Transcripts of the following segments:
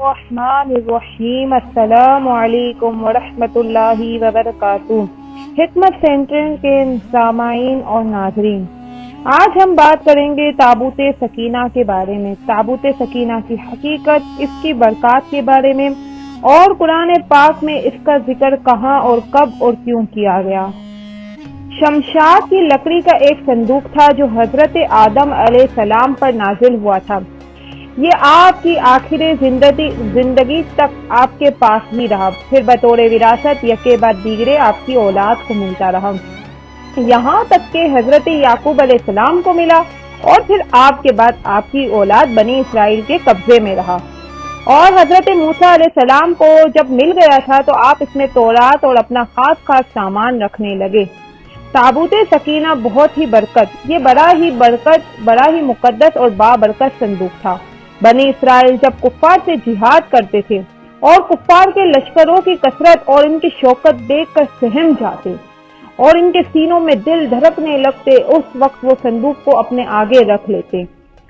الرحمن الرحیم۔ السلام علیکم ورحمۃ اللہ وبرکاتہ۔ حکمت سینٹر کے سامعین اور ناظرین، آج ہم بات کریں گے تابوت سکینہ کے بارے میں، تابوت سکینہ کی حقیقت، اس کی برکات کے بارے میں، اور قرآن پاک میں اس کا ذکر کہاں اور کب اور کیوں کیا گیا۔ شمشاد کی لکڑی کا ایک صندوق تھا جو حضرت آدم علیہ السلام پر نازل ہوا تھا۔ یہ آپ کی آخر زندگی تک آپ کے پاس ہی رہا، پھر بطور وراثت یکے بعد دیگرے آپ کی اولاد کو ملتا رہا، یہاں تک کہ حضرت یعقوب علیہ السلام کو ملا، اور پھر آپ کے بعد آپ کی اولاد بنی اسرائیل کے قبضے میں رہا۔ اور حضرت موسیٰ علیہ السلام کو جب مل گیا تھا تو آپ اس میں تورات اور اپنا خاص سامان رکھنے لگے۔ تابوت سکینہ بہت ہی برکت، یہ بڑا ہی مقدس اور بابرکت صندوق تھا۔ بنی اسرائیل جب کفار سے جہاد کرتے تھے اور کفار کے لشکروں کی کثرت اور ان کی شوکت دیکھ کر سہم جاتے اور ان کے سینوں میں دل دھڑکنے لگتے، اس وقت وہ صندوق کو اپنے آگے رکھ لیتے۔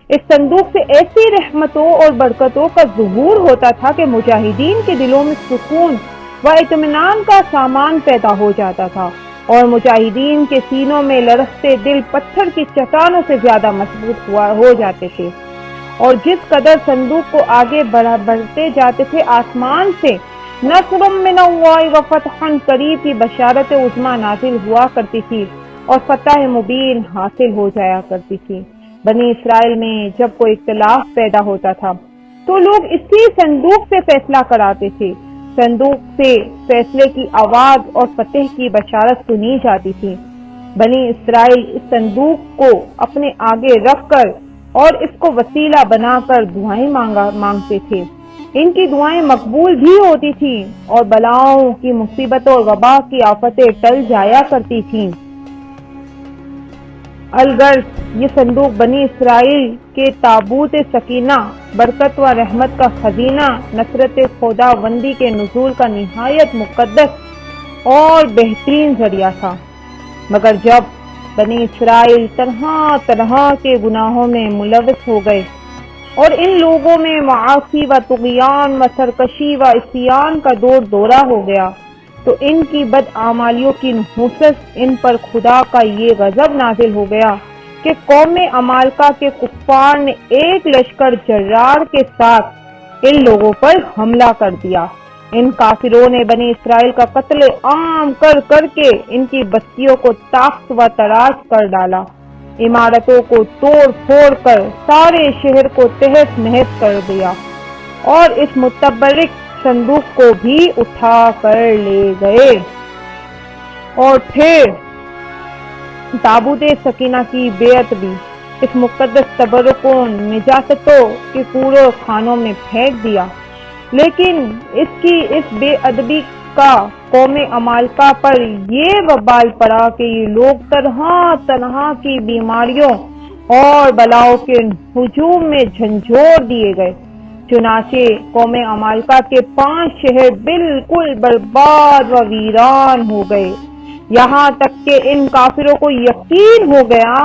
اس صندوق سے ایسی رحمتوں اور برکتوں کا ظہور ہوتا تھا کہ مجاہدین کے دلوں میں سکون و اطمینان کا سامان پیدا ہو جاتا تھا، اور مجاہدین کے سینوں میں لرزتے دل پتھر کی چٹانوں سے زیادہ مضبوط ہو جاتے تھے۔ اور جس قدر صندوق کو آگے بڑھتے جاتے تھے، آسمان سے نصر من اللہ و فتح قریب کی بشارت عظمیٰ نازل ہوا کرتی تھی اور فتح مبین حاصل ہو جایا کرتی تھی۔ بنی اسرائیل میں جب کوئی اختلاف پیدا ہوتا تھا تو لوگ اسی صندوق سے فیصلہ کراتے تھے۔ صندوق سے فیصلے کی آواز اور فتح کی بشارت سنی جاتی تھی۔ بنی اسرائیل اس صندوق کو اپنے آگے رکھ کر اور اس کو وسیلہ بنا کر دعائیں مانگتے تھے۔ ان کی دعائیں مقبول بھی ہوتی تھیں اور بلاؤں کی مصیبتوں اور وبا کی آفتیں ٹل جایا کرتی تھیں۔ الغرض یہ صندوق بنی اسرائیل کے تابوت سکینہ، برکت و رحمت کا خزینہ، نصرت خداوندی کے نزول کا نہایت مقدس اور بہترین ذریعہ تھا۔ مگر جب بنی اسرائیل طرح کے گناہوں میں ملوث ہو گئے اور ان لوگوں میں معاصی و طغیان و سرکشی و عصیان کا دورہ ہو گیا تو ان کی بدعمالیوں کی نحوست ان پر خدا کا یہ غضب نازل ہو گیا کہ قوم عمالقہ کے کفار نے ایک لشکر جرار کے ساتھ ان لوگوں پر حملہ کر دیا۔ ان کافروں نے بنی اسرائیل کا قتل عام کر کے ان کی بستیوں کو تاخت و تراش کر ڈالا، عمارتوں کو توڑ پھوڑ کر سارے شہر کو تہس نہس کر دیا، اور اس متبرک صندوق کو بھی اٹھا کر لے گئے۔ اور پھر تابوت سکینہ کی بیعت بھی، اس مقدس تبرکوں نجاستوں کے کوڑے خانوں میں پھینک دیا۔ لیکن اس بے ادبی کا قوم عمالقہ پر یہ وبال پڑا کہ یہ لوگ طرح کی بیماریوں اور بلاؤں کے ہجوم میں جھنجھوڑ دیے گئے۔ چنانچہ قوم عمالقہ کے 5 شہر بالکل برباد و ویران ہو گئے، یہاں تک کہ ان کافروں کو یقین ہو گیا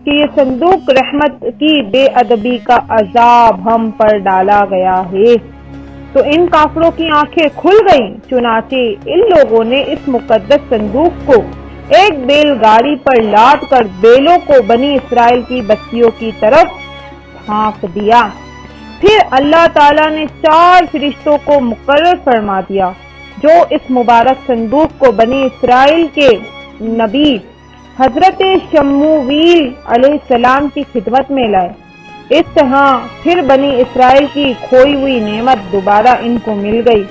کہ یہ صندوق رحمت کی بے ادبی کا عذاب ہم پر ڈالا گیا ہے۔ تو ان کافروں کی آنکھیں کھل گئیں، چنانچہ ان لوگوں نے اس مقدس صندوق کو ایک بیل گاڑی پر لاد کر بیلوں کو بنی اسرائیل کی بستیوں کی طرف پھانک دیا۔ پھر اللہ تعالیٰ نے 4 فرشتوں کو مقرر فرما دیا جو اس مبارک صندوق کو بنی اسرائیل کے نبی حضرت شمویل علیہ السلام کی خدمت میں لائے۔ اس طرح پھر بنی اسرائیل کی کھوئی ہوئی نعمت دوبارہ ان کو مل گئی،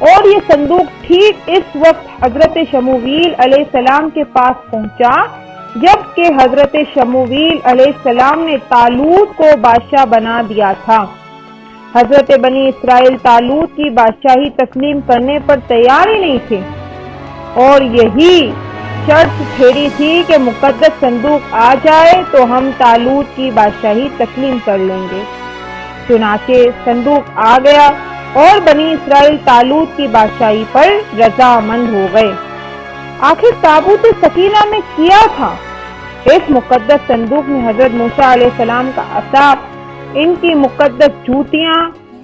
اور یہ صندوق ٹھیک اس وقت حضرت شمویل علیہ السلام کے پاس پہنچا جب کہ حضرت شمویل علیہ السلام نے طالوت کو بادشاہ بنا دیا تھا۔ حضرت بنی اسرائیل طالوت کی بادشاہی تسلیم کرنے پر تیار ہی نہیں تھے، اور یہی شرط پھیری تھی کہ مقدس صندوق آ جائے تو ہم طالوت کی بادشاہی تسلیم کر لیں گے۔ چنانچہ صندوق آ گیا اور بنی اسرائیل طالوت کی بادشاہی پر رضامند ہو گئے۔ آخر تابوت سکینہ میں کیا تھا؟ اس مقدس صندوق میں حضرت موسیٰ علیہ السلام کا عصا، ان کی مقدس جوتیاں،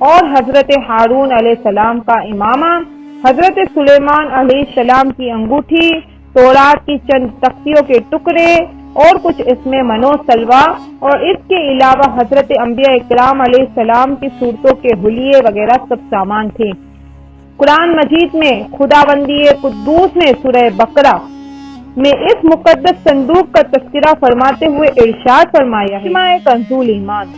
اور حضرت ہارون علیہ السلام کا امامہ، حضرت سلیمان علیہ السلام کی انگوٹھی، تورات کی چند تختیوں کے ٹکڑے اور کچھ اسم منو سلوا، اور اس کے علاوہ حضرت انبیاء اکرام علیہ السلام کی صورتوں کے حلیے وغیرہ سب سامان تھے۔ قرآن مجید میں خداوندی قدوس نے سورہ بقرہ میں اس مقدس صندوق کا تذکرہ فرماتے ہوئے ارشاد فرمایا ہے، کنزول ایمان،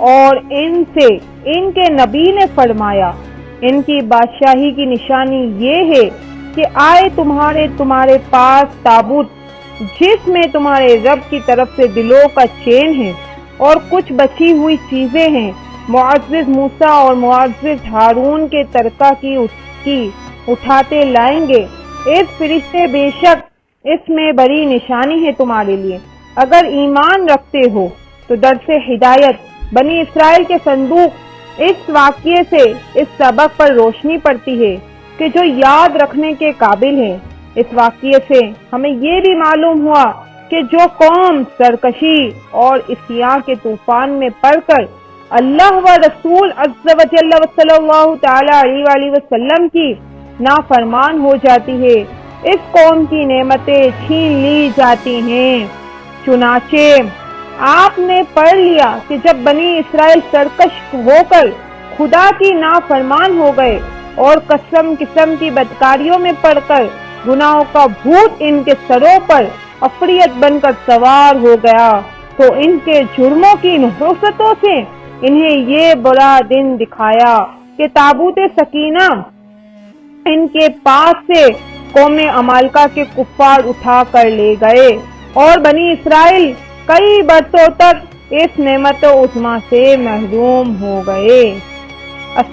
اور ان سے ان کے نبی نے فرمایا، ان کی بادشاہی کی نشانی یہ ہے کہ آئے تمہارے پاس تابوت جس میں تمہارے رب کی طرف سے دلوں کا چین ہے اور کچھ بچی ہوئی چیزیں ہیں، معزز موسیٰ اور معزز ہارون کے ترکہ کی اٹھاتے لائیں گے۔ اس فرشتے بے شک اس میں بڑی نشانی ہے تمہارے لیے، اگر ایمان رکھتے ہو تو درس ہدایت بنی اسرائیل کے صندوق اس واقعے سے اس سبق پر روشنی پڑتی ہے کہ جو یاد رکھنے کے قابل ہے۔ اس واقعے سے ہمیں یہ بھی معلوم ہوا کہ جو قوم سرکشی اور عصیاں کے طوفان میں پڑ کر اللہ و رسول عز و جل صلی اللہ تعالی علیہ وآلہ وسلم کی نافرمان ہو جاتی ہے، اس قوم کی نعمتیں چھین لی جاتی ہیں۔ چنانچہ آپ نے پڑھ لیا کہ جب بنی اسرائیل سرکش ہو کر خدا کی نافرمان ہو گئے اور قسم کی بدکاریوں میں پڑ کر گناہوں کا بھوت ان کے سروں پر افریت بن کر سوار ہو گیا، تو ان کے جرموں کی نحوستوں سے انہیں یہ برا دن دکھایا کہ تابوت سکینہ ان کے پاس سے قوم عمالقہ کے کفار اٹھا کر لے گئے، اور بنی اسرائیل کئی برسوں تک اس نعمت عظمیٰ سے محروم ہو گئے۔